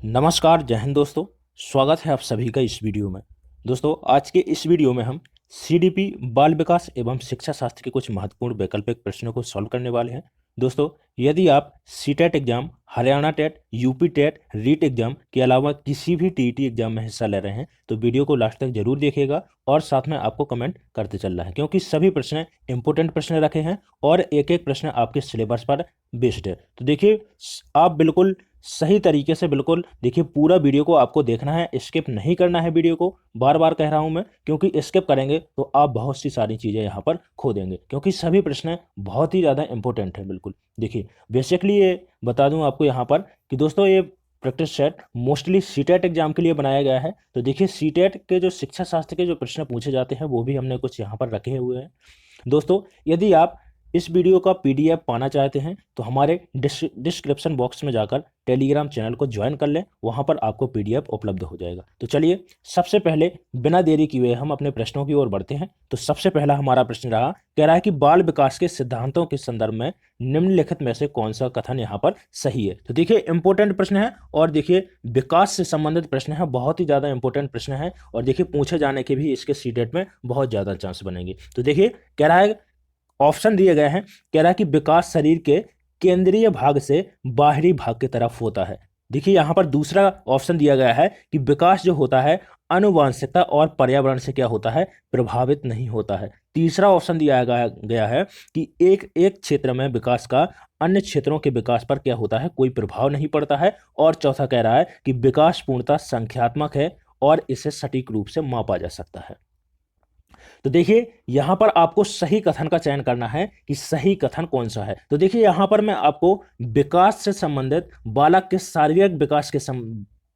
नमस्कार, जय हिंद दोस्तों। स्वागत है आप सभी का इस वीडियो में। दोस्तों, आज के इस वीडियो में हम सीडीपी बाल विकास एवं शिक्षा शास्त्र के कुछ महत्वपूर्ण वैकल्पिक प्रश्नों को सॉल्व करने वाले हैं। दोस्तों, यदि आप CTET exam, Haryana TET, UP TET, REET exam के अलावा किसी भी टीईटी एग्जाम में हिस्सा ले रहे हैं तो वीडियो को लास्ट तक जरूर देखिएगा और साथ में आपको कमेंट करते चलना है, क्योंकि सभी प्रश्न इंपोर्टेंट प्रश्न रखे हैं और एक एक प्रश्न आपके सिलेबस पर बेस्ड है। तो देखिए, आप बिल्कुल सही तरीके से बिल्कुल देखिए, पूरा वीडियो को आपको देखना है, स्किप नहीं करना है वीडियो को। बार बार कह रहा हूं मैं, क्योंकि स्किप करेंगे तो आप बहुत सी सारी चीज़ें यहाँ पर खो देंगे, क्योंकि सभी प्रश्न बहुत ही ज़्यादा इंपॉर्टेंट है। बिल्कुल देखिए, बेसिकली ये बता दूं आपको यहाँ पर कि दोस्तों, ये practice set mostly CTET exam के लिए बनाया गया है। तो देखिए, सीटेट के जो शिक्षा शास्त्र के जो प्रश्न पूछे जाते हैं वो भी हमने कुछ यहाँ पर रखे हुए हैं। दोस्तों, यदि आप इस वीडियो का पीडीएफ पाना चाहते हैं तो हमारे डिस्क्रिप्शन बॉक्स में जाकर टेलीग्राम चैनल को ज्वाइन कर लें, वहां पर आपको पीडीएफ उपलब्ध हो जाएगा। तो चलिए, सबसे पहले बिना देरी किए हम अपने प्रश्नों की ओर बढ़ते हैं। तो सबसे पहला हमारा प्रश्न कह रहा है कि बाल विकास के सिद्धांतों के संदर्भ में निम्नलिखित में से कौन सा कथन यहाँ पर सही है। तो देखिए, इंपॉर्टेंट प्रश्न है और देखिए विकास से संबंधित प्रश्न है, बहुत ही ज्यादा इंपॉर्टेंट प्रश्न है और देखिए पूछे जाने के भी इसके सीटेट में बहुत ज्यादा चांस बनेंगे। तो देखिए, कह रहा है, ऑप्शन दिए गए हैं, कह रहा है कि विकास शरीर के केंद्रीय भाग से बाहरी भाग की तरफ होता है। देखिए, यहां पर दूसरा ऑप्शन दिया गया है कि विकास जो होता है आनुवांशिकता और पर्यावरण से क्या होता है, प्रभावित नहीं होता है। तीसरा ऑप्शन दिया गया है कि एक एक क्षेत्र में विकास का अन्य क्षेत्रों के विकास पर क्या होता है, कोई प्रभाव नहीं पड़ता है। और चौथा कह रहा है कि विकास पूर्णतः संख्यात्मक है और इसे सटीक रूप से मापा जा सकता है। तो देखिए, यहां पर आपको सही कथन का चयन करना है कि सही कथन कौन सा है। तो देखिए, यहां पर मैं आपको विकास से संबंधित, बालक के शारीरिक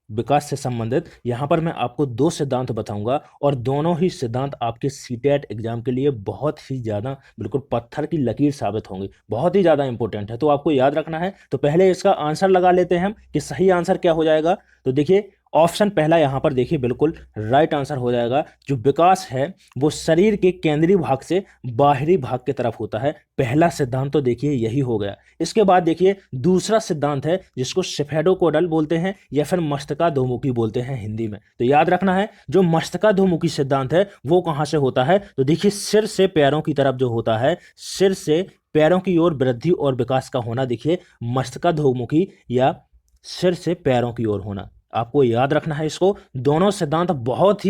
विकास से संबंधित यहां पर मैं आपको दो सिद्धांत बताऊंगा और दोनों ही सिद्धांत आपके सीटेट एग्जाम के लिए बहुत ही ज्यादा बिल्कुल पत्थर की लकीर साबित होंगे, बहुत ही ज्यादा इंपॉर्टेंट है। तो आपको याद रखना है। तो पहले इसका आंसर लगा लेते हैं हम कि सही आंसर क्या हो जाएगा। तो देखिए, ऑप्शन पहला यहां पर देखिए बिल्कुल राइट आंसर हो जाएगा। जो विकास है वो शरीर के केंद्रीय भाग से बाहरी भाग की तरफ होता है। पहला सिद्धांत तो देखिए यही हो गया। इसके बाद देखिए दूसरा सिद्धांत है जिसको सेफेडोकोडल बोलते हैं या फिर मस्तकाधोमुखी बोलते हैं हिंदी में। तो याद रखना है, जो मस्तकाधोमुखी सिद्धांत है वो कहां से होता है। तो देखिए, सिर से पैरों की तरफ जो होता है, सिर से पैरों की ओर वृद्धि और विकास का होना, देखिए मस्तकाधोमुखी या सिर से पैरों की ओर होना, आपको याद रखना है इसको। दोनों सिद्धांत बहुत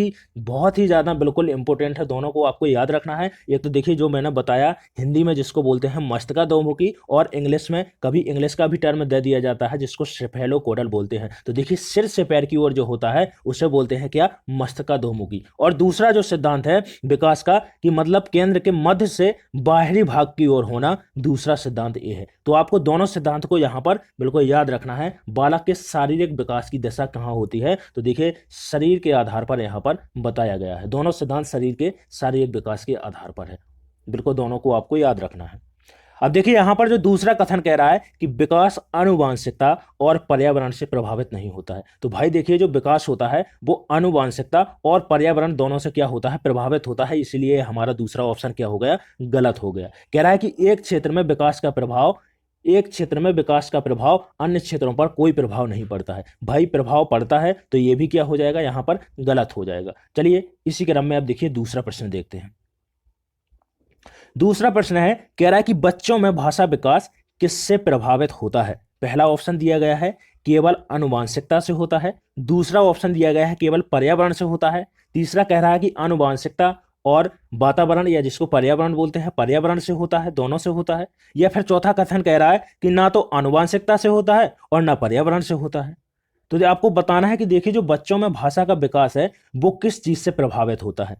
ही ज्यादा बिल्कुल इंपॉर्टेंट है, दोनों को आपको याद रखना है। एक तो देखिए, जो मैंने बताया हिंदी में जिसको बोलते हैं मस्तकाधोमुखी, और इंग्लिश में कभी इंग्लिश का भी टर्म दे दिया जाता है जिसको सेफेलोकोडल बोलते हैं। तो देखिए, सिर से पैर की ओर जो होता है उसे बोलते हैं क्या, मस्तकाधोमुखी। और दूसरा जो सिद्धांत है विकास का, कि मतलब केंद्र के मध्य से बाहरी भाग की ओर होना, दूसरा सिद्धांत ये है। तो आपको दोनों सिद्धांत को यहां पर बिल्कुल याद रखना है। बालक के शारीरिक विकास की दशा कहां होती है, तो देखिए शरीर के आधार पर यहां पर बताया गया है। दोनों सिद्धांत शरीर के शारीरिक विकास के आधार पर है। बिल्कुल दोनों को आपको याद रखना है। अब देखिए, यहां पर जो दूसरा कथन कह रहा है कि विकास आनुवांशिकता और पर्यावरण से प्रभावित नहीं होता है। तो भाई देखिए, जो विकास होता है वो आनुवांशिकता और पर्यावरण दोनों से क्या होता है, प्रभावित होता है। इसलिए हमारा दूसरा ऑप्शन क्या हो गया, गलत हो गया। कह रहा है कि एक क्षेत्र में विकास का प्रभाव अन्य क्षेत्रों पर कोई प्रभाव नहीं पड़ता है। भाई प्रभाव पड़ता है, तो ये भी क्या हो जाएगा, यहां पर गलत हो जाएगा। चलिए, इसी क्रम में अब देखिए दूसरा प्रश्न देखते हैं। दूसरा प्रश्न है, कह रहा है कि बच्चों में भाषा विकास किससे प्रभावित होता है। पहला ऑप्शन दिया गया है केवल आनुवांशिकता से होता है। दूसरा ऑप्शन दिया गया है केवल पर्यावरण से होता है। तीसरा कह रहा है कि आनुवांशिकता और वातावरण, या जिसको पर्यावरण बोलते हैं, पर्यावरण से होता है, दोनों से होता है। या फिर चौथा कथन कह रहा है कि ना तो आनुवांशिकता से होता है और ना पर्यावरण से होता है। तो आपको बताना है कि देखिए, जो बच्चों में भाषा का विकास है वो किस चीज से प्रभावित होता है।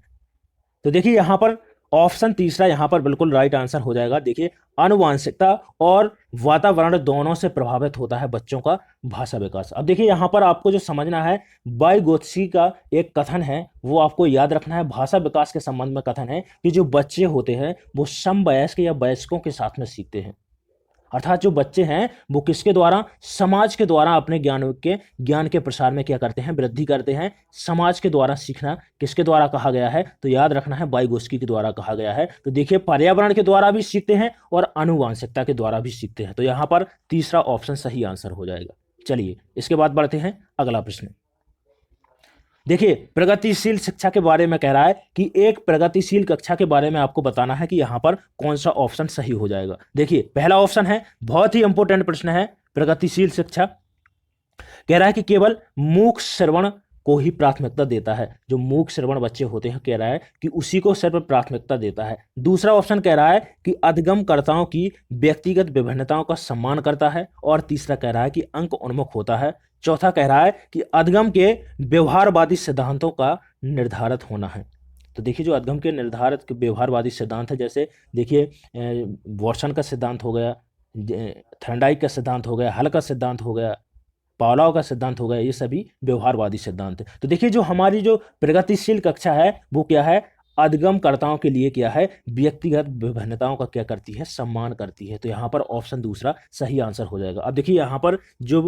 तो देखिए, यहां पर ऑप्शन तीसरा यहां पर बिल्कुल राइट आंसर हो जाएगा। देखिए, आनुवांशिकता और वातावरण दोनों से प्रभावित होता है बच्चों का भाषा विकास। अब देखिए, यहां पर आपको जो समझना है, वाइगोत्स्की का एक कथन है वो आपको याद रखना है। भाषा विकास के संबंध में कथन है कि जो बच्चे होते हैं वो समवयस्क या वयस्कों के साथ में सीखते हैं। अर्थात जो बच्चे हैं वो किसके द्वारा, समाज के द्वारा अपने ज्ञान के प्रसार में क्या करते हैं, वृद्धि करते हैं। समाज के द्वारा सीखना किसके द्वारा कहा गया है, तो याद रखना है वाइगोत्स्की के द्वारा कहा गया है। तो देखिए, पर्यावरण के द्वारा भी सीखते हैं और आनुवांशिकता के द्वारा भी सीखते हैं। तो यहां पर तीसरा ऑप्शन सही आंसर हो जाएगा। चलिए इसके बाद बढ़ते हैं अगला प्रश्न। देखिए प्रगतिशील शिक्षा के बारे में कह रहा है कि एक प्रगतिशील कक्षा के बारे में आपको बताना है कि यहाँ पर कौन सा ऑप्शन सही हो जाएगा। देखिए पहला ऑप्शन है, बहुत ही इंपॉर्टेंट प्रश्न है, प्रगतिशील शिक्षा कह रहा है कि केवल मूक श्रवण को ही प्राथमिकता देता है। जो मूक श्रवण बच्चे होते हैं कह रहा है कि उसी को सर्व प्राथमिकता देता है। दूसरा ऑप्शन कह रहा है कि अधिगमकर्ताओं की व्यक्तिगत विभिन्नताओं का सम्मान करता है। और तीसरा कह रहा है कि अंक उन्मुख होता है। चौथा कह रहा है कि अधिगम के व्यवहारवादी सिद्धांतों का निर्धारित होना है। तो देखिए जो अधिगम के निर्धारित व्यवहारवादी सिद्धांत है, जैसे देखिए वॉटसन का सिद्धांत हो गया, थर्नडाइक का सिद्धांत हो गया, हल का सिद्धांत हो गया, पावलोव का सिद्धांत हो गया, ये सभी व्यवहारवादी सिद्धांत है। तो देखिए जो हमारी जो प्रगतिशील कक्षा है वो क्या है, अधिगमकर्ताओं के लिए क्या है, व्यक्तिगत विभिन्नताओं का क्या करती है, सम्मान करती है। तो यहाँ पर ऑप्शन दूसरा सही आंसर हो जाएगा। अब देखिए यहाँ पर जो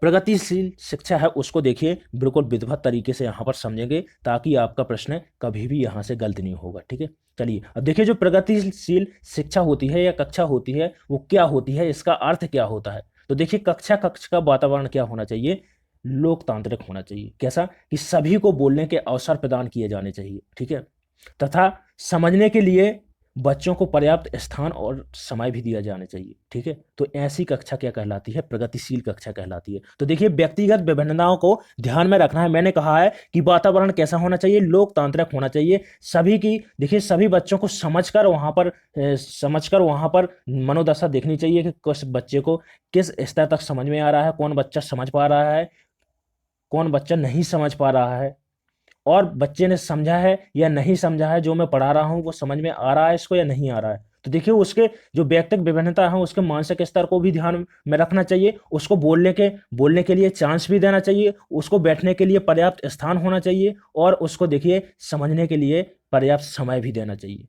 प्रगतिशील शिक्षा है उसको देखिए बिल्कुल विधिवत तरीके से यहाँ पर समझेंगे ताकि आपका प्रश्न कभी भी यहाँ से गलत नहीं होगा। ठीक है, चलिए अब देखिए जो प्रगतिशील शिक्षा होती है या कक्षा होती है वो क्या होती है, इसका अर्थ क्या होता है। तो देखिए कक्षा का वातावरण क्या होना चाहिए, लोकतांत्रिक होना चाहिए। कैसा कि सभी को बोलने के अवसर प्रदान किए जाने चाहिए। ठीक है, तथा समझने के लिए बच्चों को पर्याप्त स्थान और समय भी दिया जाना चाहिए। ठीक है, तो ऐसी कक्षा क्या कहलाती है, प्रगतिशील कक्षा कहलाती है। तो देखिए व्यक्तिगत विभिन्नताओं को ध्यान में रखना है। मैंने कहा है कि वातावरण कैसा होना चाहिए, लोकतांत्रिक होना चाहिए। सभी की देखिए सभी बच्चों को समझकर वहां पर मनोदशा देखनी चाहिए कि किस बच्चे को किस स्तर तक समझ में आ रहा है, कौन बच्चा समझ पा रहा है, कौन बच्चा नहीं समझ पा रहा है, और बच्चे ने समझा है या नहीं समझा है, जो मैं पढ़ा रहा हूं वो समझ में आ रहा है इसको या नहीं आ रहा है। तो देखिए उसके जो व्यक्तिगत विभिन्नता है उसके मानसिक स्तर को भी ध्यान में रखना चाहिए। उसको बोलने के लिए चांस भी देना चाहिए, उसको बैठने के लिए पर्याप्त स्थान होना चाहिए, और उसको देखिए समझने के लिए पर्याप्त समय भी देना चाहिए।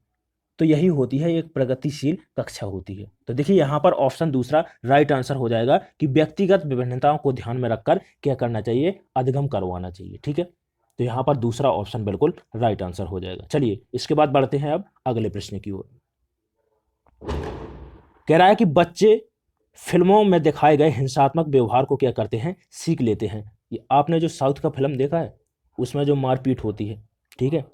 तो यही होती है एक प्रगतिशील कक्षा होती है। तो देखिए यहाँ पर ऑप्शन दूसरा राइट आंसर हो जाएगा कि व्यक्तिगत विभिन्नताओं को ध्यान में रखकर क्या करना चाहिए, अधिगम करवाना चाहिए। ठीक है, तो यहाँ पर दूसरा ऑप्शन बिल्कुल राइट आंसर हो जाएगा। चलिए इसके बाद बढ़ते हैं अब अगले प्रश्न की ओर। कह रहा है कि बच्चे फिल्मों में दिखाए गए हिंसात्मक व्यवहार को क्या करते हैं, सीख लेते हैं। ये आपने जो साउथ का फिल्म देखा है उसमें जो मारपीट होती है, ठीक है,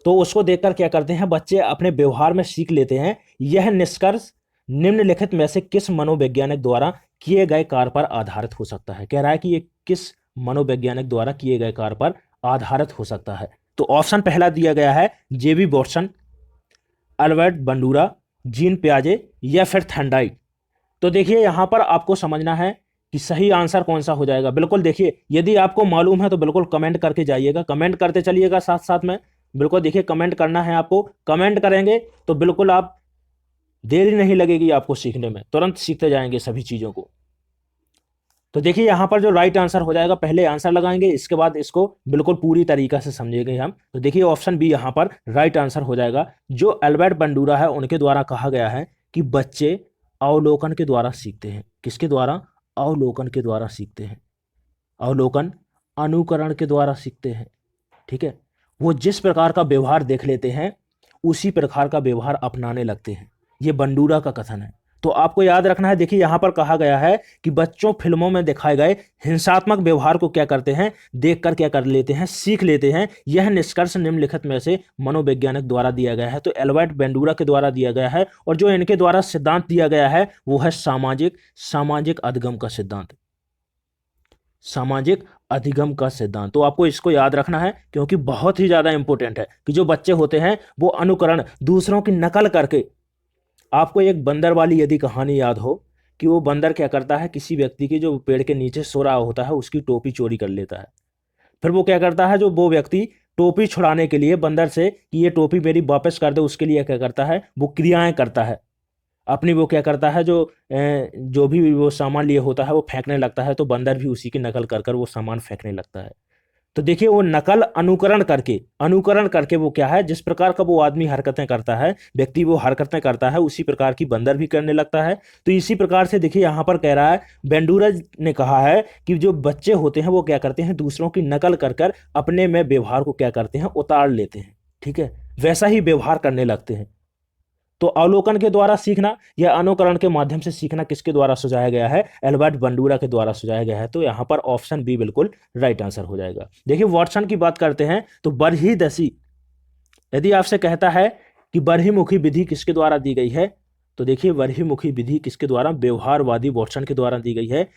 तो उसको देखकर क्या करते हैं बच्चे अपने व्यवहार में सीख लेते हैं। यह निष्कर्ष निम्नलिखित में से किस मनोवैज्ञानिक द्वारा किए गए कार्य पर आधारित हो सकता है। कह रहा है कि ये किस मनोवैज्ञानिक द्वारा किए गए कार्य पर आधारित हो सकता है। तो ऑप्शन पहला दिया गया है जेबी वॉटसन, अल्बर्ट बंडूरा, जीन पियाजे या फिर थर्नडाइक। तो देखिए यहां पर आपको समझना है कि सही आंसर कौन सा हो जाएगा। बिल्कुल देखिए यदि आपको मालूम है तो बिल्कुल कमेंट करके जाइएगा, कमेंट करते चलिएगा साथ साथ में। बिल्कुल देखिए कमेंट करना है आपको, कमेंट करेंगे तो बिल्कुल आप देरी नहीं लगेगी आपको सीखने में, तुरंत सीखते जाएंगे सभी चीजों को। तो देखिए यहां पर जो राइट आंसर हो जाएगा, पहले आंसर लगाएंगे इसके बाद इसको बिल्कुल पूरी तरीका से समझेंगे हम। तो देखिए ऑप्शन बी यहां पर राइट आंसर हो जाएगा। जो अल्बर्ट बंडूरा है उनके द्वारा कहा गया है कि बच्चे अवलोकन के द्वारा सीखते हैं। किसके द्वारा, अवलोकन के द्वारा सीखते हैं। अवलोकन अनुकरण के द्वारा सीखते हैं। ठीक है, वो जिस प्रकार का व्यवहार देख लेते हैं उसी प्रकार का व्यवहार अपनाने लगते हैं। ये बंडूरा का कथन है। तो आपको याद रखना है, देखिए यहां पर कहा गया है कि बच्चों फिल्मों में दिखाए गए हिंसात्मक व्यवहार को क्या करते हैं, देखकर क्या कर लेते हैं, सीख लेते हैं। यह निष्कर्ष निम्नलिखित में से मनोवैज्ञानिक द्वारा दिया गया है। तो एल्बर्ट बंडूरा के द्वारा दिया गया है, और जो इनके द्वारा सिद्धांत दिया गया है वो है सामाजिक अधिगम का सिद्धांत। सामाजिक अधिगम का सिद्धांत। तो आपको इसको याद रखना है क्योंकि बहुत ही ज्यादा इंपॉर्टेंट है कि जो बच्चे होते हैं वो अनुकरण, दूसरों की नकल करके। आपको एक बंदर वाली यदि कहानी याद हो कि वो बंदर क्या करता है, किसी व्यक्ति की जो पेड़ के नीचे सो रहा होता है उसकी टोपी चोरी कर लेता है। फिर वो क्या करता है, जो वो व्यक्ति टोपी छुड़ाने के लिए बंदर से कि ये टोपी मेरी वापस कर दे, उसके लिए क्या करता है, वो क्रियाएं करता है अपनी। वो क्या करता है, जो भी वो सामान लिए होता है वो फेंकने लगता है। तो बंदर भी उसी की नकल कर वो सामान फेंकने लगता है। तो देखिए वो नकल अनुकरण करके वो क्या है, जिस प्रकार का वो आदमी हरकतें करता है, व्यक्ति वो हरकतें करता है, उसी प्रकार की बंदर भी करने लगता है। तो इसी प्रकार से देखिए यहाँ पर कह रहा है, बेंडूरा ने कहा है कि जो बच्चे होते हैं वो क्या करते हैं, दूसरों की नकल कर अपने में व्यवहार को क्या करते हैं, उतार लेते हैं। ठीक है, वैसा ही व्यवहार करने लगते हैं। तो अवलोकन के द्वारा सीखना या अनुकरण के माध्यम से सीखना किसके द्वारा सुझाया गया है? एल्बर्ट बंडूरा के द्वारा सुझाया गया है। तो यहाँ पर ऑप्शन बी बिल्कुल राइट आंसर हो जाएगा। देखिए वाटसन की बात करते हैं तो बरहिदसी, यदि आपसे कहता है कि बरहिमुखी विधि किसके द्वारा दी गई है, तो देखिए बरहिमुखी विधि किसके द्वारा? व्यवहारवादी वाटसन के द्वारा दी गई है।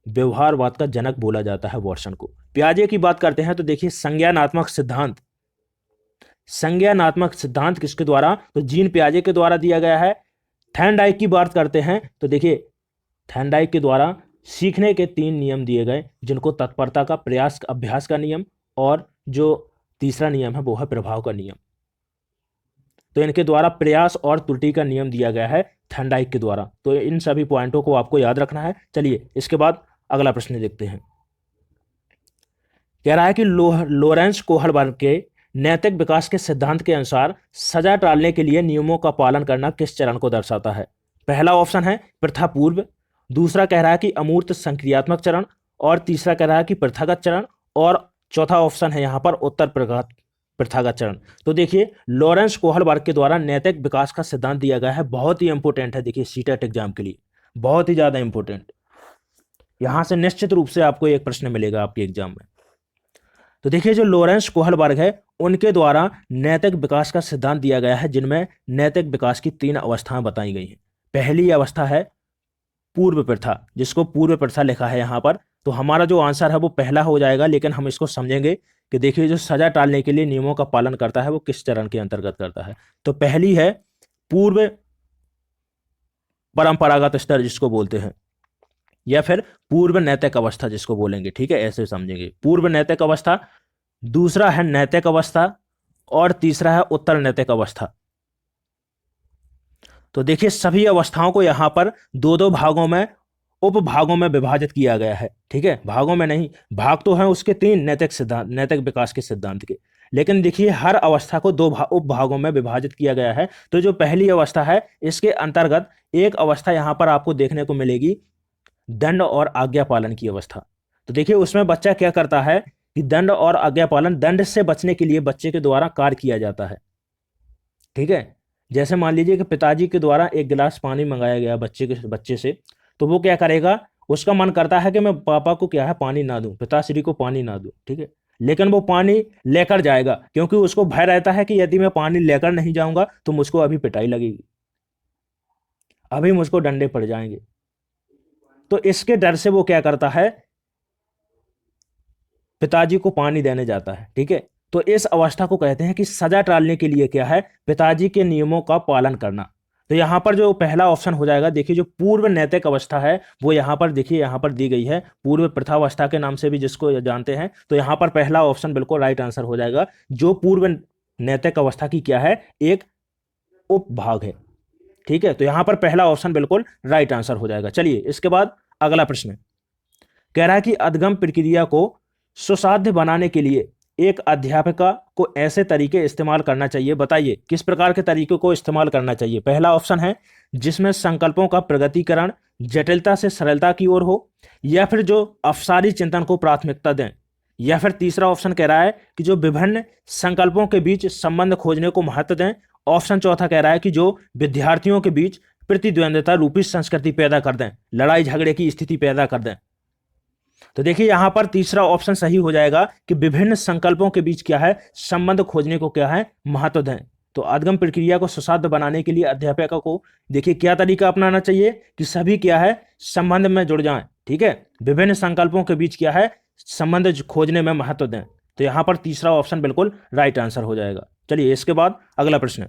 व्यवहारवाद का जनक बोला जाता है वाटसन को। पियाजे की बात करते हैं तो देखिए संज्ञानात्मक सिद्धांत, संज्ञानात्मक सिद्धांत किसके द्वारा? तो जीन पियाजे के द्वारा दिया गया है। थैंडाइक की बात करते हैं तो देखिए थैंडाइक के द्वारा सीखने के 3 नियम दिए गए, जिनको तत्परता का प्रयास अभ्यास का नियम और जो तीसरा नियम है वो है प्रभाव का नियम। तो इनके द्वारा प्रयास और त्रुटि का नियम दिया गया है थैंडाइक के द्वारा। तो इन सभी पॉइंटों को आपको याद रखना है। चलिए इसके बाद अगला प्रश्न देखते हैं। कह रहा है कि लोरेंस कोहलबर्ग के नैतिक विकास के सिद्धांत के अनुसार सजा टालने के लिए नियमों का पालन करना किस चरण को दर्शाता है? पहला ऑप्शन है प्रथा पूर्व, दूसरा कह रहा है कि अमूर्त संक्रियात्मक चरण, और तीसरा कह रहा है कि प्रथागत चरण, और चौथा ऑप्शन है यहाँ पर उत्तर प्रथागत चरण। तो देखिए लॉरेंस कोहलबर्ग के द्वारा नैतिक विकास का सिद्धांत दिया गया है, बहुत ही इंपॉर्टेंट है। देखिए सीटेट एग्जाम के लिए बहुत ही ज्यादा इंपॉर्टेंट, यहां से निश्चित रूप से आपको एक प्रश्न मिलेगा आपके एग्जाम में। तो देखिए जो लॉरेंस कोहलबर्ग है उनके द्वारा नैतिक विकास का सिद्धांत दिया गया है, जिनमें नैतिक विकास की 3 अवस्थाएं बताई गई हैं। पहली अवस्था है पूर्व प्रथा, जिसको पूर्व प्रथा लिखा है यहाँ पर, तो हमारा जो आंसर है वो पहला हो जाएगा। लेकिन हम इसको समझेंगे कि देखिए जो सजा टालने के लिए नियमों का पालन करता है वो किस चरण के अंतर्गत करता है। तो पहली है पूर्व परंपरागत स्तर जिसको बोलते हैं, या फिर पूर्व नैतिक अवस्था जिसको बोलेंगे, ठीक है, ऐसे समझेंगे। पूर्व नैतिक अवस्था, दूसरा है नैतिक अवस्था, और तीसरा है उत्तर नैतिक अवस्था। तो देखिए सभी अवस्थाओं को यहां पर 2-2 भागों में, उपभागों में विभाजित किया गया है, ठीक है, भागों में नहीं, भाग तो हैं उसके 3 नैतिक सिद्धांत, नैतिक विकास के सिद्धांत के, लेकिन देखिए हर अवस्था को 2 उपभागों में विभाजित किया गया है। तो जो पहली अवस्था है इसके अंतर्गत एक अवस्था यहां पर आपको देखने को मिलेगी दंड और आज्ञा पालन की अवस्था। तो देखिए उसमें बच्चा क्या करता है कि दंड और आज्ञा पालन, दंड से बचने के लिए बच्चे के द्वारा कार्य किया जाता है, ठीक है। जैसे मान लीजिए कि पिताजी के द्वारा एक गिलास पानी मंगाया गया बच्चे से, तो वो क्या करेगा, उसका मन करता है कि मैं पापा को क्या है पानी ना दूं, पिताश्री को पानी ना दूं, ठीक है, लेकिन वो पानी लेकर जाएगा, क्योंकि उसको भय रहता है कि यदि मैं पानी लेकर नहीं जाऊंगा तो मुझको अभी पिटाई लगेगी, अभी मुझको डंडे पड़ जाएंगे। तो इसके डर से वो क्या करता है, पिताजी को पानी देने जाता है, ठीक है। तो इस अवस्था को कहते हैं कि सजा टालने के लिए क्या है, पिताजी के नियमों का पालन करना। तो यहां पर जो पहला ऑप्शन हो जाएगा, देखिए जो पूर्व नैतिक अवस्था है वो यहां पर देखिए यहां पर दी गई है, पूर्व प्रथावस्था के नाम से भी जिसको जानते हैं। तो यहां पर पहला ऑप्शन बिल्कुल राइट आंसर हो जाएगा। जो पूर्व नैतिक अवस्था की क्या है, एक उपभाग है, ठीक है। तो यहां पर पहला ऑप्शन बिल्कुल राइट आंसर हो जाएगा। चलिए इसके बाद अगला प्रश्न कह रहा है कि अधगम प्रक्रिया को सुसाध्य बनाने के लिए एक अध्यापिका को ऐसे तरीके इस्तेमाल करना चाहिए, बताइए किस प्रकार के तरीकों को इस्तेमाल करना चाहिए। पहला ऑप्शन है जिसमें संकल्पों का प्रगतिकरण जटिलता से सरलता की ओर हो, या फिर जो अवसारी चिंतन को प्राथमिकता दें, या फिर तीसरा ऑप्शन कह रहा है कि जो विभिन्न संकल्पों के बीच संबंध खोजने को महत्व दें। ऑप्शन चौथा कह रहा है कि जो विद्यार्थियों के बीच प्रतिद्वंद्विता रूपी संस्कृति पैदा कर दें, लड़ाई झगड़े की स्थिति पैदा कर दें। तो देखिए यहां पर तीसरा ऑप्शन सही हो जाएगा कि विभिन्न संकल्पों के बीच क्या है, संबंध खोजने को क्या है, महत्व दें। तो अधगम प्रक्रिया को सुसाध्य बनाने के लिए अध्यापक को देखिए क्या तरीका अपनाना चाहिए कि सभी क्या है, संबंध में जुड़ जाएं, ठीक है, विभिन्न संकल्पों के बीच क्या है, संबंध खोजने में महत्व दें। तो यहां पर तीसरा ऑप्शन बिल्कुल राइट आंसर हो जाएगा। चलिए इसके बाद अगला प्रश्न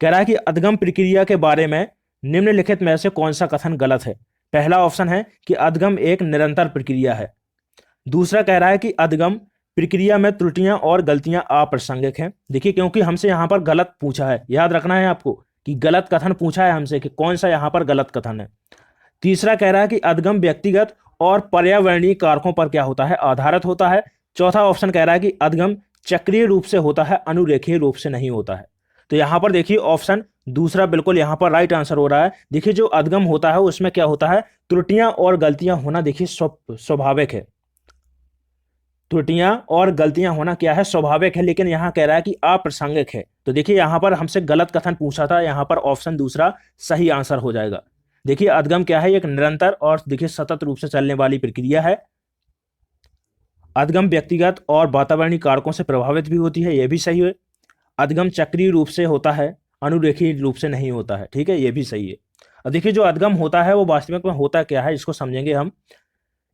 कह रहा है कि अधगम प्रक्रिया के बारे में निम्नलिखित में से कौन सा कथन गलत है। पहला ऑप्शन है कि अधगम एक निरंतर प्रक्रिया है। दूसरा कह रहा है कि अधगम प्रक्रिया में त्रुटियां और गलतियां अप्रासंगिक हैं। देखिए क्योंकि हमसे यहां पर गलत पूछा है, याद रखना है आपको कि गलत कथन पूछा है हमसे कि कौन सा यहां पर गलत कथन है। तीसरा कह रहा है कि अधगम व्यक्तिगत और पर्यावरणीय कारकों पर क्या होता है, आधारित होता है। चौथा ऑप्शन कह रहा है कि अधगम चक्रीय रूप से होता है, अनुरेखीय रूप से नहीं होता है। तो यहां पर देखिए ऑप्शन दूसरा बिल्कुल यहां पर राइट आंसर हो रहा है। देखिए जो अधगम होता है उसमें क्या होता है, त्रुटियां और गलतियां होना देखिए स्वाभाविक है। त्रुटियां और गलतियां होना क्या है, स्वाभाविक है, लेकिन यहाँ कह रहा है कि अप्रासंगिक है। तो देखिए यहाँ पर हमसे गलत कथन पूछा था, यहाँ पर ऑप्शन दूसरा सही आंसर हो जाएगा। देखिए अधगम क्या है, एक निरंतर और देखिए सतत रूप से चलने वाली प्रक्रिया है। अधगम व्यक्तिगत और वातावरणीय कारकों से प्रभावित भी होती है, यह भी सही है। अधगम चक्रीय रूप से होता है, अनुरेखीय रूप से नहीं होता है, ठीक है, यह भी सही है। अब देखिए जो अधगम होता है वो वास्तविक में होता क्या है, इसको समझेंगे हम,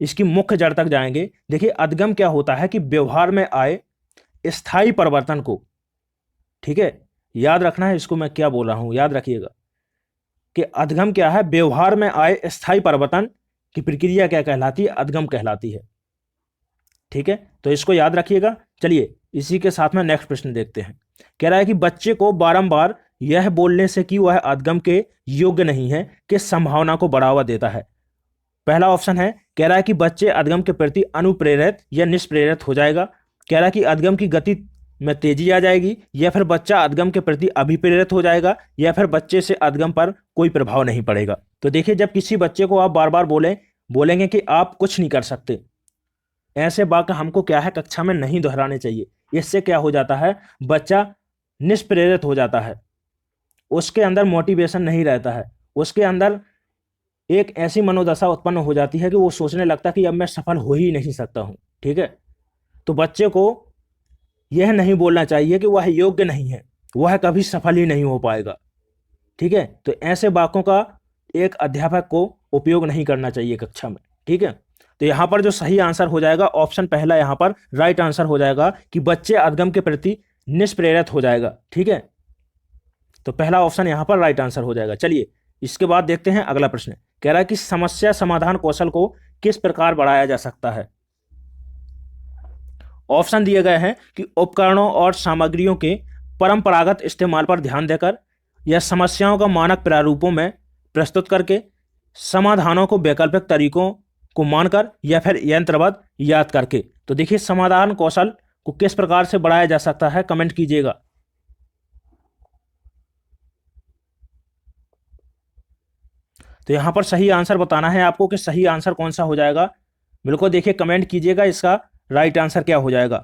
इसकी मुख्य जड़ तक जाएंगे। देखिए अधगम क्या होता है कि व्यवहार में आए स्थायी परिवर्तन को, ठीक है, याद रखना है इसको, मैं क्या बोल रहा हूं याद रखिएगा कि अधगम क्या है, व्यवहार में आए स्थायी परिवर्तन की प्रक्रिया क्या कहलाती है, अधगम कहलाती है, ठीक है, तो इसको याद रखिएगा। चलिए इसी के साथ में नेक्स्ट प्रश्न देखते हैं। कह रहा है कि बच्चे को बारंबार यह बोलने से कि वह अधगम के योग्य नहीं है कि संभावना को बढ़ावा देता है। पहला ऑप्शन है, कह रहा है कि बच्चे अधगम के प्रति अनुप्रेरित या निष्प्रेरित हो जाएगा। कह रहा है कि अधगम की गति में तेजी आ जाएगी, या फिर बच्चा अधगम के प्रति अभिप्रेरित हो जाएगा, या फिर बच्चे से अधगम पर कोई प्रभाव नहीं पड़ेगा। तो देखिए जब किसी बच्चे को आप बार बार बोलेंगे कि आप कुछ नहीं कर सकते, ऐसे वाक्य हमको क्या है कक्षा में नहीं दोहराने चाहिए। इससे क्या हो जाता है, बच्चा निष्प्रेरित हो जाता है, उसके अंदर मोटिवेशन नहीं रहता है, उसके अंदर एक ऐसी मनोदशा उत्पन्न हो जाती है कि वो सोचने लगता है कि अब मैं सफल हो ही नहीं सकता हूं, ठीक है। तो बच्चे को यह नहीं बोलना चाहिए कि वह योग्य नहीं है, वह कभी सफल ही नहीं हो पाएगा, ठीक है। तो ऐसे वाक्यों का एक अध्यापक को उपयोग नहीं करना चाहिए कक्षा में, ठीक है। तो यहां पर जो सही आंसर हो जाएगा ऑप्शन पहला, यहां पर राइट आंसर हो जाएगा कि बच्चे अधगम के प्रति निष्प्रेरित हो जाएगा, ठीक है। तो पहला ऑप्शन यहां पर राइट आंसर हो जाएगा। चलिए इसके बाद देखते हैं अगला प्रश्न। कह रहा है कि समस्या समाधान कौशल को किस प्रकार बढ़ाया जा सकता है। ऑप्शन दिए गए हैं कि उपकरणों और सामग्रियों के परंपरागत इस्तेमाल पर ध्यान देकर, या समस्याओं का मानक प्रारूपों में प्रस्तुत करके, समाधानों को वैकल्पिक तरीकों को मानकर, या फिर यंत्रवत याद करके। तो देखिए समाधान कौशल को किस प्रकार से बढ़ाया जा सकता है, कमेंट कीजिएगा। तो यहां पर सही आंसर बताना है आपको कि सही आंसर कौन सा हो जाएगा। बिल्कुल देखिए कमेंट कीजिएगा इसका राइट आंसर क्या हो जाएगा।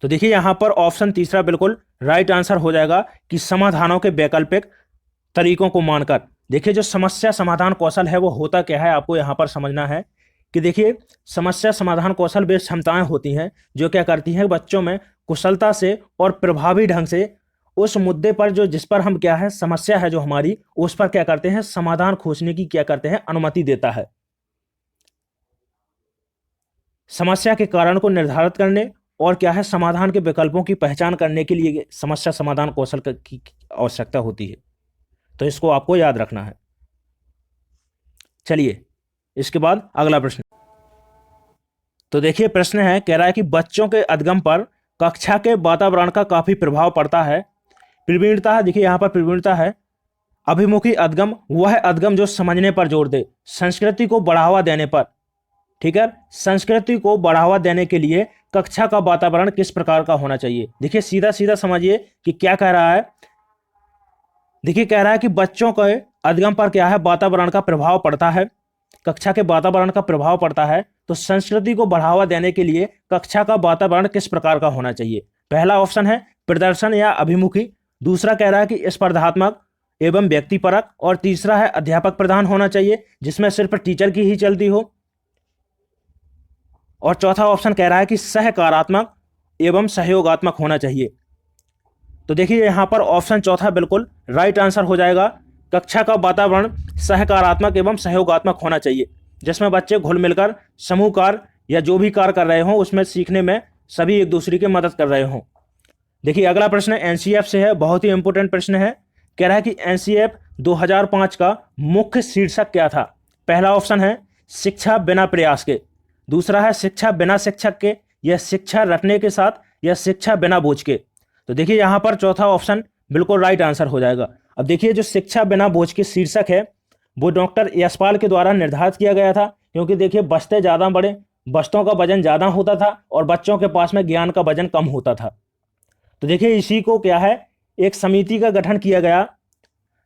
तो देखिए यहां पर ऑप्शन तीसरा बिल्कुल राइट आंसर हो जाएगा कि समाधानों के वैकल्पिक तरीकों को मानकर। देखिए जो समस्या समाधान कौशल है वो होता क्या है, आपको यहां पर समझना है कि देखिए समस्या समाधान कौशल वे क्षमताएं होती हैं जो क्या करती हैं, बच्चों में कुशलता से और प्रभावी ढंग से उस मुद्दे पर जो जिस पर हम क्या है समस्या है जो हमारी, उस पर क्या करते हैं समाधान खोजने की क्या करते हैं अनुमति देता है। समस्या के कारण को निर्धारित करने और क्या है समाधान के विकल्पों की पहचान करने के लिए समस्या समाधान कौशल की आवश्यकता होती है। तो इसको आपको याद रखना है। चलिए इसके बाद अगला प्रश्न। तो देखिए प्रश्न है, कह रहा है कि बच्चों के अधगम पर कक्षा के वातावरण का काफी प्रभाव पड़ता है। प्रवीणता, देखिए यहां पर प्रवीणता है। अभिमुखी अधगम वह अधगम जो समझने पर जोर दे, संस्कृति को बढ़ावा देने पर, ठीक है, संस्कृति को बढ़ावा देने के लिए कक्षा का वातावरण किस प्रकार का होना चाहिए। देखिए सीधा सीधा समझिए कि क्या कह रहा है। देखिए कह रहा है कि बच्चों के अधगम पर क्या है वातावरण का प्रभाव पड़ता है, कक्षा के वातावरण का प्रभाव पड़ता है। तो संस्कृति को बढ़ावा देने के लिए कक्षा का वातावरण किस प्रकार का होना चाहिए। पहला ऑप्शन है प्रदर्शन या अभिमुखी, दूसरा कह रहा है कि स्पर्धात्मक एवं व्यक्तिपरक, और तीसरा है अध्यापक प्रधान होना चाहिए जिसमें सिर्फ टीचर की ही चलती हो, और चौथा ऑप्शन कह रहा है कि सहकारात्मक एवं सहयोगात्मक होना चाहिए। तो देखिए यहां पर ऑप्शन चौथा बिल्कुल राइट आंसर हो जाएगा। कक्षा का वातावरण सहकारात्मक एवं सहयोगात्मक होना चाहिए जिसमें बच्चे घुल मिलकर समूह कार्य या जो भी कार्य कर रहे हों उसमें सीखने में सभी एक दूसरे की मदद कर रहे हों। देखिए अगला प्रश्न एनसीएफ से है, बहुत ही इंपॉर्टेंट प्रश्न है। कह रहा है कि एनसीएफ 2005 का मुख्य शीर्षक क्या था। पहला ऑप्शन है शिक्षा बिना प्रयास के, दूसरा है शिक्षा बिना शिक्षक के, या शिक्षा रटने के साथ, या शिक्षा बिना बोझ के। तो देखिए यहां पर चौथा ऑप्शन बिल्कुल राइट आंसर हो जाएगा। अब देखिए जो शिक्षा बिना बोझ के शीर्षक है वो डॉक्टर यशपाल के द्वारा निर्धारित किया गया था, क्योंकि देखिए बस्ते ज़्यादा बड़े, बस्तों का वजन ज़्यादा होता था और बच्चों के पास में ज्ञान का वजन कम होता था। तो देखिए इसी को क्या है एक समिति का गठन किया गया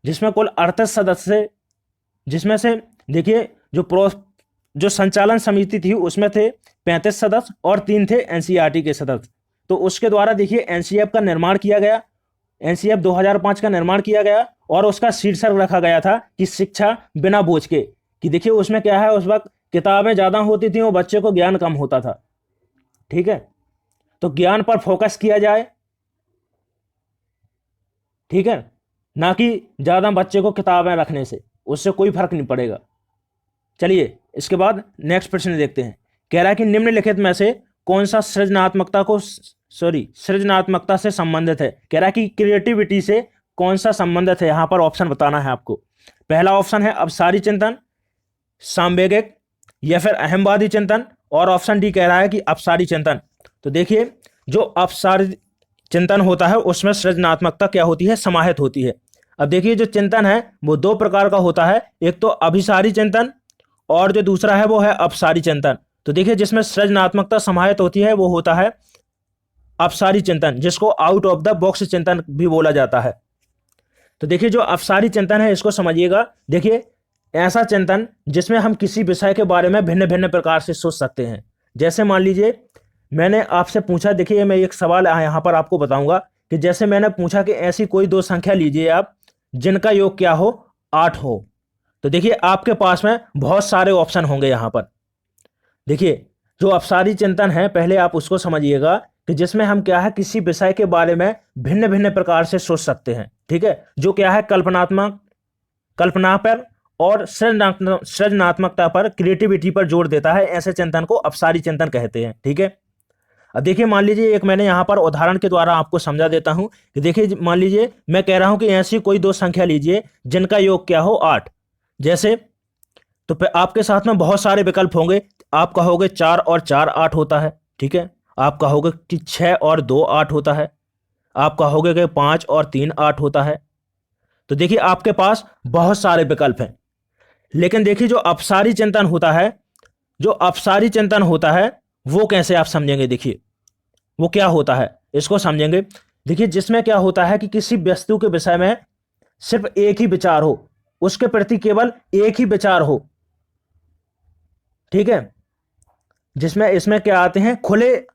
जिसमें कुल 38 सदस्य, जिसमें से देखिए जो संचालन समिति थी उसमें थे 35 सदस्य और 3 थे एनसीईआरटी के सदस्य। तो उसके द्वारा देखिए एनसीएफ का निर्माण किया गया, एनसीएफ 2005 का निर्माण किया गया और उसका शीर्षक रखा गया था कि शिक्षा बिना बोझ के। कि देखिए उसमें क्या है, उस वक्त किताबें ज़्यादा होती थी और बच्चे को ज्ञान कम होता था। ठीक है, तो ज्ञान पर फोकस किया जाए, ठीक है, ना कि ज़्यादा बच्चे को किताबें रखने से, उससे कोई फर्क नहीं पड़ेगा। चलिए इसके बाद नेक्स्ट प्रश्न देखते हैं। कह रहा है कि निम्नलिखित में से कौन सा सृजनात्मकता से संबंधित है। कह रहा है कि क्रिएटिविटी से कौन सा संबंधित है, यहां पर ऑप्शन बताना है आपको। पहला ऑप्शन है अवसारी चिंतन, सामवेगिक या फिर अहमवादी चिंतन, और ऑप्शन डी कह रहा है कि अपसारी चिंतन। तो देखिए जो अपसारी चिंतन होता है उसमें सृजनात्मकता क्या होती है, समाहित होती है। अब देखिए जो चिंतन है वो दो प्रकार का होता है, एक तो अभिसारी चिंतन और जो दूसरा है वो है अपसारी चिंतन। तो देखिए जिसमें सृजनात्मकता समाहित होती है वो होता है अपसारी चिंतन, जिसको आउट ऑफ द बॉक्स चिंतन भी बोला जाता है। तो देखिए जो अपसारी चिंतन है इसको समझिएगा। देखिए ऐसा चिंतन जिसमें हम किसी विषय के बारे में भिन्न भिन्न प्रकार से सोच सकते हैं। जैसे मान लीजिए मैंने आपसे पूछा, देखिए मैं एक सवाल यहाँ पर आपको बताऊंगा कि जैसे मैंने पूछा कि ऐसी कोई दो संख्या लीजिए आप जिनका योग क्या हो, 8 हो। तो देखिए आपके पास में बहुत सारे ऑप्शन होंगे यहाँ पर। देखिए जो अपसारी चिंतन है पहले आप उसको समझिएगा कि जिसमें हम क्या है किसी विषय के बारे में भिन्न भिन्न प्रकार से सोच सकते हैं। ठीक है, जो क्या है कल्पना पर और सृजनात्मकता पर, क्रिएटिविटी पर जोर देता है। ऐसे चिंतन को अपसारी चिंतन कहते हैं। ठीक है, अब देखिए मान लीजिए एक मैंने यहाँ पर उदाहरण के द्वारा आपको समझा देता हूं कि देखिए मान लीजिए मैं कह रहा हूं कि ऐसी कोई दो संख्या लीजिए जिनका योग क्या हो, 8। जैसे तो आपके साथ में बहुत सारे विकल्प होंगे। आप कहोगे 4 और 4 8 होता है। ठीक है, आप कहोगे कि 6 और 2 8 होता है। आप कहोगे कि 5 और 3 8 होता है। तो देखिए आपके पास बहुत सारे विकल्प हैं। लेकिन देखिए जो अपसारी चिंतन होता है, वो कैसे आप समझेंगे। देखिए वो क्या होता है इसको समझेंगे। देखिए जिसमें क्या होता है कि किसी वस्तु के विषय में सिर्फ एक ही विचार हो, उसके प्रति केवल एक ही विचार हो। ठीक है, इसमें क्या आते हैं, खुले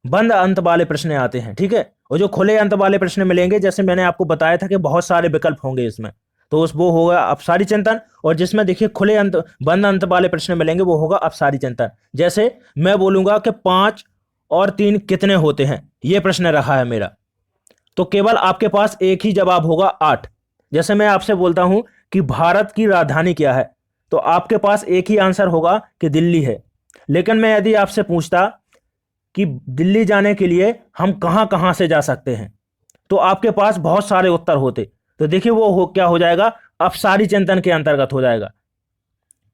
बंद अंत वाले प्रश्न आते हैं। ठीक है, और जो खुले अंत वाले प्रश्न मिलेंगे, जैसे मैंने आपको बताया था कि बहुत सारे विकल्प होंगे इसमें, तो वो होगा अपसारी चिंतन। और जिसमें देखिए खुले अंत बंद अंत वाले प्रश्न मिलेंगे वो होगा अपसारी चिंतन। जैसे मैं बोलूंगा कि 5 और 3 कितने होते हैं, ये प्रश्न रखा है मेरा, तो केवल आपके पास एक ही जवाब होगा, 8। जैसे मैं आपसे बोलता हूं कि भारत की राजधानी क्या है, तो आपके पास एक ही आंसर होगा कि दिल्ली है। लेकिन मैं यदि आपसे पूछता कि दिल्ली जाने के लिए हम कहां कहां से जा सकते हैं, तो आपके पास बहुत सारे उत्तर होते। तो देखिए वो क्या हो जाएगा, अपसारी चिंतन के अंतर्गत हो जाएगा।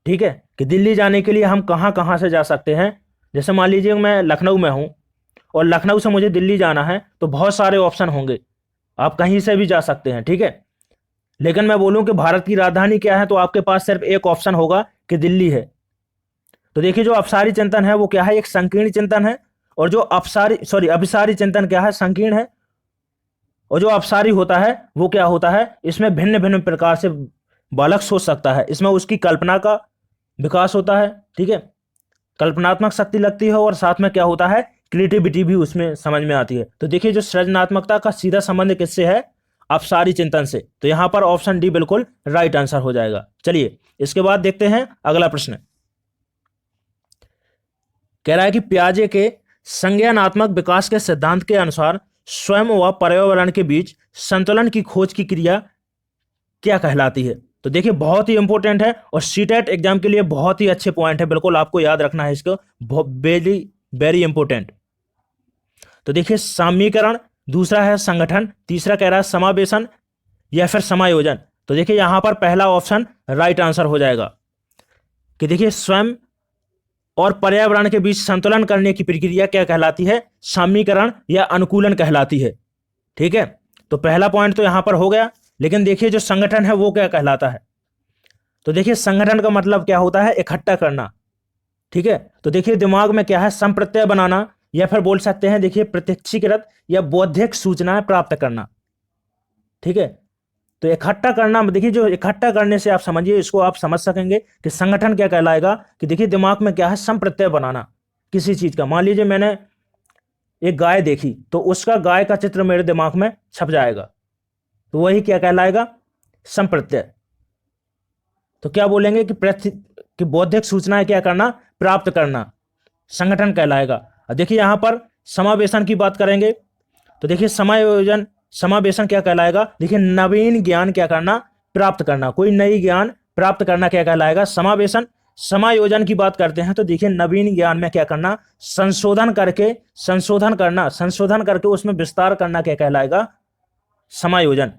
ठीक है, कि दिल्ली जाने के लिए हम कहां कहां से जा सकते हैं। जैसे मान लीजिए मैं लखनऊ में हूं और लखनऊ से मुझे दिल्ली जाना है, तो बहुत सारे ऑप्शन होंगे, आप कहीं से भी जा सकते हैं। ठीक है, लेकिन मैं बोलूं कि भारत की राजधानी क्या है, तो आपके पास सिर्फ एक ऑप्शन होगा कि दिल्ली है। तो देखिए जो अपसारी चिंतन है वो क्या है, एक संकीर्ण चिंतन है। और जो अभिसारी चिंतन क्या है, संकीर्ण है। और जो अपसारी होता है वो क्या होता है, इसमें भिन्न भिन्न प्रकार से बालक सोच सकता है, इसमें उसकी कल्पना का विकास होता है। ठीक है, कल्पनात्मक शक्ति लगती है और साथ में क्या होता है, क्रिएटिविटी भी उसमें समझ में आती है। तो देखिए जो सृजनात्मकता का सीधा संबंध किससे है, अपसारी चिंतन से। तो यहां पर ऑप्शन डी बिल्कुल राइट आंसर हो जाएगा। चलिए इसके बाद देखते हैं अगला प्रश्न। कह रहा है कि पियाजे के संज्ञानात्मक विकास के सिद्धांत के अनुसार स्वयं व पर्यावरण के बीच संतुलन की खोज की क्रिया क्या कहलाती है। तो देखिए बहुत ही इंपॉर्टेंट है और सीटेट एग्जाम के लिए बहुत ही अच्छे पॉइंट है, बिल्कुल आपको याद रखना है इसको, वेरी वेरी इंपॉर्टेंट। तो देखिए सामीकरण, दूसरा है संगठन, तीसरा कह रहा है समावेशन या फिर समायोजन। तो देखिए यहां पर पहला ऑप्शन राइट आंसर हो जाएगा कि देखिए स्वयं और पर्यावरण के बीच संतुलन करने की प्रक्रिया क्या कहलाती है, सामीकरण या अनुकूलन कहलाती है। ठीक है, तो पहला पॉइंट तो यहां पर हो गया। लेकिन देखिए जो संगठन है वो क्या कहलाता है, तो देखिए संगठन का मतलब क्या होता है, इकट्ठा करना। ठीक है, तो देखिए दिमाग में क्या है, संप्रत्यय बनाना या फिर बोल सकते हैं देखिए प्रत्यक्षीकृत या बौद्धिक सूचनाएं प्राप्त करना। ठीक है, तो इकट्ठा करना, देखिए जो इकट्ठा करने से आप समझिए, इसको आप समझ सकेंगे कि संगठन क्या कहलाएगा, कि देखिए दिमाग में क्या है, संप्रत्यय बनाना किसी चीज का। मान लीजिए मैंने एक गाय देखी, तो उसका गाय का चित्र मेरे दिमाग में छप जाएगा, तो वही क्या कहलाएगा, संप्रत्यय। तो क्या बोलेंगे कि बौद्धिक सूचनाएं क्या करना, प्राप्त करना, संगठन कहलाएगा। अब देखिए यहां पर समावेशन की बात करेंगे, तो देखिए समायोजन, समावेशन क्या कहलाएगा, देखिए नवीन ज्ञान क्या करना, प्राप्त करना, कोई नई ज्ञान प्राप्त करना क्या कहलाएगा, समावेशन। समायोजन की बात करते हैं तो देखिए नवीन ज्ञान में क्या करना, संशोधन करके, संशोधन करना, संशोधन करके उसमें विस्तार करना क्या कहलाएगा, समायोजन।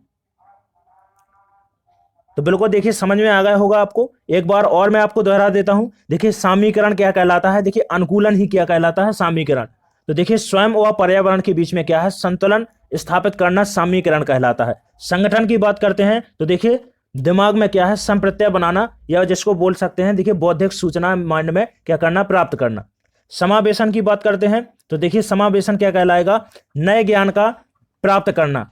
तो बिल्कुल देखिए समझ में आ गया होगा आपको। एक बार और मैं आपको दोहरा देता हूं, देखिए सामीकरण क्या कहलाता है, देखिए अनुकूलन ही क्या कहलाता है, सामीकरण। तो देखिए स्वयं व पर्यावरण के बीच में क्या है, संतुलन स्थापित करना सामीकरण कहलाता है। संगठन की बात करते हैं तो देखिए दिमाग में क्या है, संप्रत्यय बनाना, या जिसको बोल सकते हैं देखिए बौद्धिक सूचना माइंड में क्या करना, प्राप्त करना। समावेशन की बात करते हैं तो देखिए समावेशन क्या कहलाएगा, नए ज्ञान का प्राप्त करना,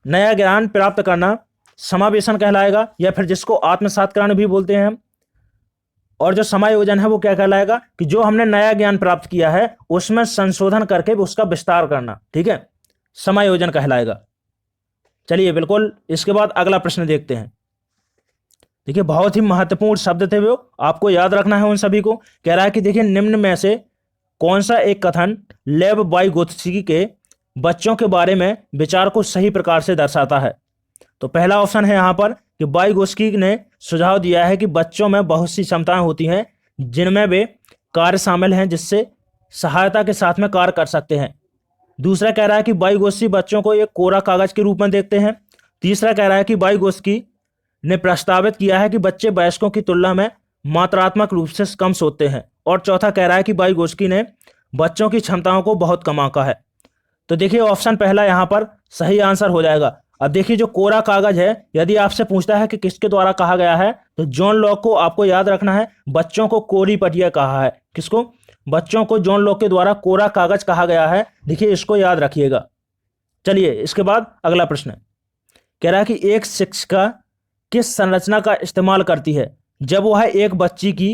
नया ज्ञान प्राप्त करना समावेशन कहलाएगा, या फिर जिसको आत्मसात्करण भी बोलते हैं हम। और जो समायोजन है वो क्या कहलाएगा, कि जो हमने नया ज्ञान प्राप्त किया है उसमें संशोधन करके उसका विस्तार करना, ठीक है, समायोजन कहलाएगा। चलिए बिल्कुल, इसके बाद अगला प्रश्न देखते हैं। देखिए बहुत ही महत्वपूर्ण शब्द थे वो, आपको याद रखना है उन सभी को। कह रहा है कि देखिए निम्न में से कौन सा एक कथन लेव वाइगोत्स्की के बच्चों के बारे में विचार को सही प्रकार से दर्शाता है। तो पहला ऑप्शन है यहां पर कि वाइगोत्स्की ने सुझाव दिया है कि बच्चों में बहुत सी क्षमताएं होती हैं जिनमें वे कार्य शामिल हैं जिससे सहायता के साथ में कार्य कर सकते हैं। दूसरा कह रहा है कि वाइगोत्स्की बच्चों को एक कोरा कागज के रूप में देखते हैं। तीसरा कह रहा है कि वाइगोत्स्की ने प्रस्तावित किया है कि बच्चे वयस्कों की तुलना में मात्रात्मक रूप से कम सोते हैं। और चौथा कह रहा है कि वाइगोत्स्की ने बच्चों की क्षमताओं को बहुत कम आंका है। तो देखिए ऑप्शन पहला यहां पर सही आंसर हो जाएगा। अब देखिए जो कोरा कागज है, यदि आपसे पूछता है कि किसके द्वारा कहा गया है, तो जॉन लॉक को आपको याद रखना है, बच्चों को कोरी पटिया कहा है। किसको, बच्चों को जॉन लॉक के द्वारा कोरा कागज कहा गया है। देखिए इसको याद रखिएगा। चलिए इसके बाद अगला प्रश्न कह रहा है कि एक शिक्षिका किस संरचना का इस्तेमाल करती है जब वह एक बच्ची की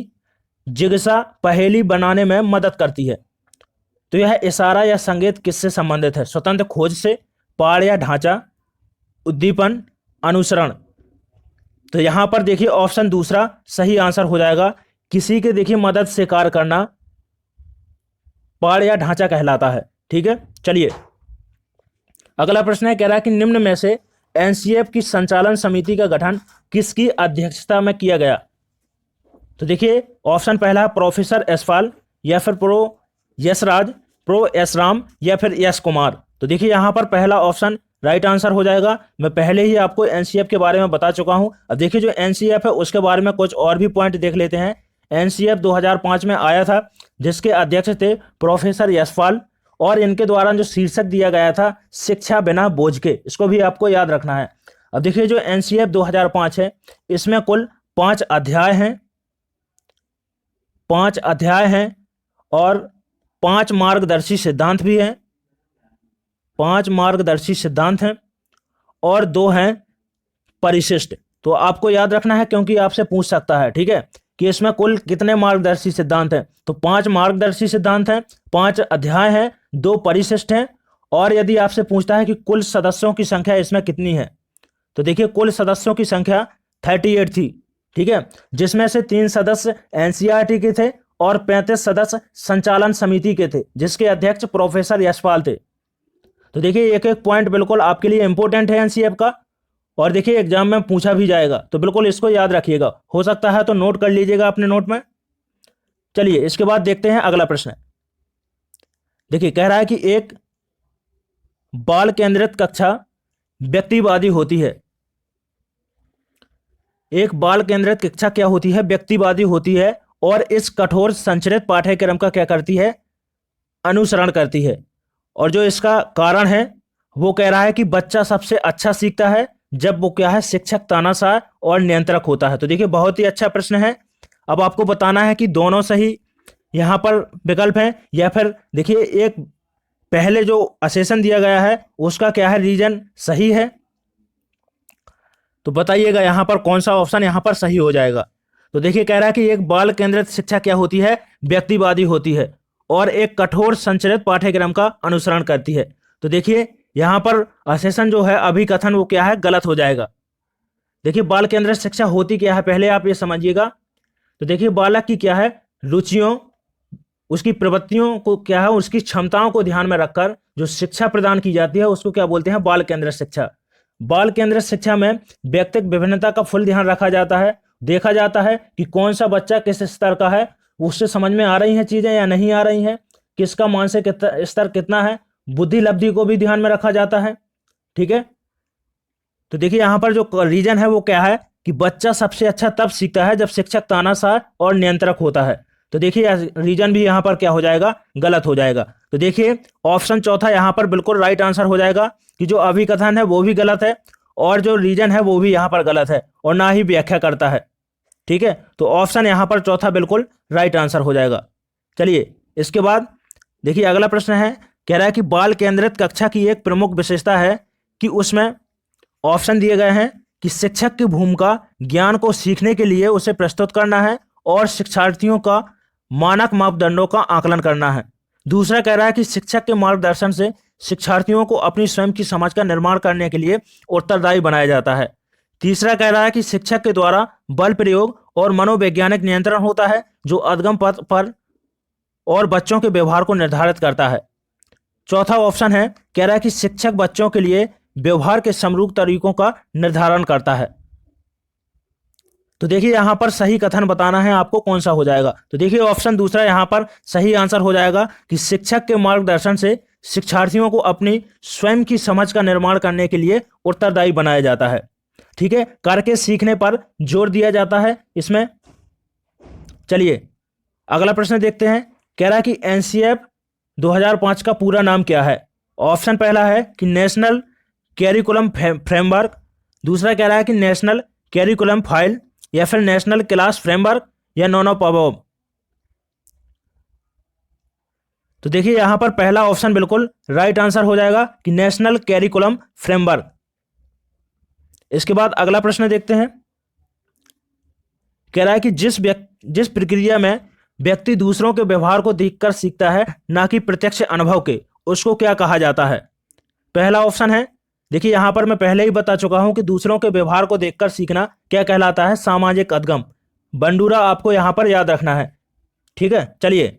जिज्ञासा पहेली बनाने में मदद करती है। तो यह इशारा या संकेत किससे संबंधित है, स्वतंत्र खोज से, पाठ या ढांचा, उद्दीपन, अनुसरण। तो यहां पर देखिए ऑप्शन दूसरा सही आंसर हो जाएगा, किसी के देखिए मदद से कार्य करना पाठ या ढांचा कहलाता है। ठीक है, चलिए अगला प्रश्न है, कह रहा है कि निम्न में से एनसीएफ की संचालन समिति का गठन किसकी अध्यक्षता में किया गया। तो देखिए ऑप्शन पहला है प्रोफेसर यशपाल, या फिर प्रो यशराज, प्रो यशराम, या फिर यश कुमार। तो देखिए यहां पर पहला ऑप्शन राइट आंसर हो जाएगा। मैं पहले ही आपको एनसीएफ के बारे में बता चुका हूं। अब देखिए जो एनसीएफ है उसके बारे में कुछ और भी पॉइंट देख लेते हैं। एनसीएफ 2005 में आया था, जिसके अध्यक्ष थे प्रोफेसर यशपाल, और इनके द्वारा जो शीर्षक दिया गया था शिक्षा बिना बोझ के, इसको भी आपको याद रखना है। अब देखिए जो एनसीएफ 2005 है, इसमें कुल 5 अध्याय हैं, 5 अध्याय हैं और 5 मार्गदर्शी सिद्धांत भी हैं, 5 मार्गदर्शी सिद्धांत हैं और 2 हैं परिशिष्ट। तो आपको याद रखना है क्योंकि आपसे पूछ सकता है, ठीक है, कि इसमें कुल कितने मार्गदर्शी सिद्धांत हैं। तो 5 मार्गदर्शी सिद्धांत हैं, 5 अध्याय हैं, 2 परिशिष्ट हैं। और यदि आपसे पूछता है कि कुल सदस्यों की संख्या इसमें कितनी है, तो देखिए कुल सदस्यों की संख्या 38 थी, ठीक है, जिसमें से 3 सदस्य एनसीईआरटी के थे और 35 सदस्य संचालन समिति के थे, जिसके अध्यक्ष प्रोफेसर यशपाल थे। तो देखिए एक एक पॉइंट बिल्कुल आपके लिए इंपॉर्टेंट है एनसीएफ का, और देखिए एग्जाम में पूछा भी जाएगा, तो बिल्कुल इसको याद रखिएगा। हो सकता है तो नोट कर लीजिएगा अपने नोट में। चलिए इसके बाद देखते हैं अगला प्रश्न। देखिए कह रहा है कि एक बाल केंद्रित कक्षा व्यक्तिवादी होती है। एक बाल केंद्रित कक्षा क्या होती है, व्यक्तिवादी होती है, और इस कठोर संरचित पाठ्यक्रम का क्या करती है, अनुसरण करती है। और जो इसका कारण है वो कह रहा है कि बच्चा सबसे अच्छा सीखता है जब वो क्या है, शिक्षक तानाशाह और नियंत्रक होता है। तो देखिए बहुत ही अच्छा प्रश्न है। अब आपको बताना है कि दोनों सही यहां पर विकल्प हैं, या फिर देखिए एक पहले जो असेसन दिया गया है उसका क्या है, रीजन सही है, तो बताइएगा यहाँ पर कौन सा ऑप्शन यहाँ पर सही हो जाएगा। तो देखिए कह रहा है कि एक बाल केंद्रित शिक्षा क्या होती है, व्यक्तिवादी होती है और एक कठोर संरचित पाठ्यक्रम का अनुसरण करती है। तो देखिए यहाँ पर असेशन जो है अभिकथन वो क्या है, गलत हो जाएगा। देखिए बाल केंद्रित शिक्षा होती क्या है पहले आप ये समझिएगा। तो देखिए बालक की क्या है, रुचियों, उसकी प्रवृत्तियों को क्या है, उसकी क्षमताओं को ध्यान में रखकर जो शिक्षा प्रदान की जाती है उसको क्या बोलते हैं, बाल केंद्रित शिक्षा। बाल केंद्रित शिक्षा में व्यक्तिगत विभिन्नता का फुल ध्यान रखा जाता है। देखा जाता है कि कौन सा बच्चा किस स्तर का है, उससे समझ में आ रही हैं चीजें या नहीं आ रही हैं, किसका मानसिक स्तर कितना है, बुद्धि लब्धि को भी ध्यान में रखा जाता है। ठीक है, तो देखिए यहाँ पर जो रीजन है वो क्या है कि बच्चा सबसे अच्छा तब सीखता है जब शिक्षक तानाशाह और नियंत्रक होता है। तो देखिए रीजन भी यहाँ पर क्या हो जाएगा, गलत हो जाएगा। तो देखिए ऑप्शन चौथा यहाँ पर बिल्कुल राइट आंसर हो जाएगा कि जो अभिकथन है वो भी गलत है और जो रीजन है वो भी यहाँ पर गलत है और ना ही व्याख्या करता है। ठीक है, तो ऑप्शन यहाँ पर चौथा बिल्कुल राइट आंसर हो जाएगा। चलिए इसके बाद देखिए अगला प्रश्न है, कह रहा है कि बाल केंद्रित कक्षा की एक प्रमुख विशेषता है कि उसमें ऑप्शन दिए गए हैं कि शिक्षक की भूमिका ज्ञान को सीखने के लिए उसे प्रस्तुत करना है और शिक्षार्थियों का मानक मापदंडों का आकलन करना है। दूसरा कह रहा है कि शिक्षक के मार्गदर्शन से शिक्षार्थियों को अपनी स्वयं की समझ का निर्माण करने के लिए उत्तरदायी बनाया जाता है। तीसरा कह रहा है कि शिक्षक के द्वारा बल प्रयोग और मनोवैज्ञानिक नियंत्रण होता है जो अधगम पथ पर और बच्चों के व्यवहार को निर्धारित करता है। चौथा ऑप्शन है, कह रहा है कि शिक्षक बच्चों के लिए व्यवहार के समरूप तरीकों का निर्धारण करता है। तो देखिए यहां पर सही कथन बताना है आपको, कौन सा हो जाएगा। तो देखिए ऑप्शन दूसरा यहां पर सही आंसर हो जाएगा कि शिक्षक के मार्गदर्शन से शिक्षार्थियों को अपनी स्वयं की समझ का निर्माण करने के लिए उत्तरदायी बनाया जाता है। ठीक है, करके सीखने पर जोर दिया जाता है इसमें। चलिए अगला प्रश्न देखते हैं, कह रहा है कि एनसीएफ 2005 का पूरा नाम क्या है। ऑप्शन पहला है कि नेशनल कैरिकुलम फ्रेमवर्क, दूसरा कह रहा है कि नेशनल कैरिकुलम फाइल, या फिर नेशनल क्लास फ्रेमवर्क, या नॉन ऑफ अबव। तो देखिए यहां पर पहला ऑप्शन बिल्कुल राइट आंसर हो जाएगा कि नेशनल कैरिकुलम फ्रेमवर्क। इसके बाद अगला प्रश्न देखते हैं, कह रहा है कि जिस प्रक्रिया में व्यक्ति दूसरों के व्यवहार को देखकर सीखता है ना कि प्रत्यक्ष अनुभव के, उसको क्या कहा जाता है। पहला ऑप्शन है, देखिए यहां पर मैं पहले ही बता चुका हूं कि दूसरों के व्यवहार को देखकर सीखना क्या कहलाता है, सामाजिक अधगम। बंडूरा आपको यहां पर याद रखना है। ठीक है, चलिए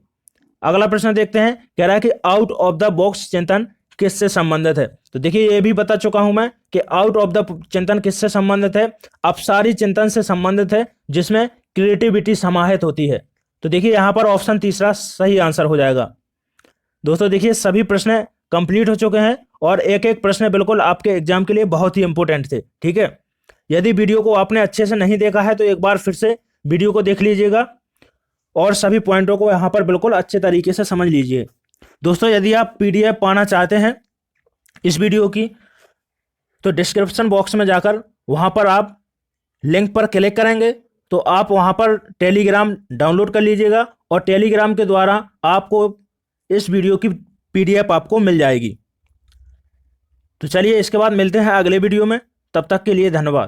अगला प्रश्न देखते हैं, कह रहा है कि आउट ऑफ द बॉक्स चिंतन किससे संबंधित है। तो देखिए ये भी बता चुका हूं मैं कि आउट ऑफ द चिंतन किससे संबंधित है, अपसारी चिंतन से संबंधित है जिसमें क्रिएटिविटी समाहित होती है। तो देखिए यहां पर ऑप्शन तीसरा सही आंसर हो जाएगा। दोस्तों देखिए सभी प्रश्न कंप्लीट हो चुके हैं और एक एक प्रश्न बिल्कुल आपके एग्जाम के लिए बहुत ही इंपॉर्टेंट थे। ठीक है, यदि वीडियो को आपने अच्छे से नहीं देखा है तो एक बार फिर से वीडियो को देख लीजिएगा और सभी पॉइंटों को यहाँ पर बिल्कुल अच्छे तरीके से समझ लीजिए। दोस्तों यदि आप पीडीएफ पाना चाहते हैं इस वीडियो की तो डिस्क्रिप्शन बॉक्स में जाकर वहाँ पर आप लिंक पर क्लिक करेंगे तो आप वहाँ पर टेलीग्राम डाउनलोड कर लीजिएगा और टेलीग्राम के द्वारा आपको इस वीडियो की पीडीएफ आपको मिल जाएगी। तो चलिए इसके बाद मिलते हैं अगले वीडियो में, तब तक के लिए धन्यवाद।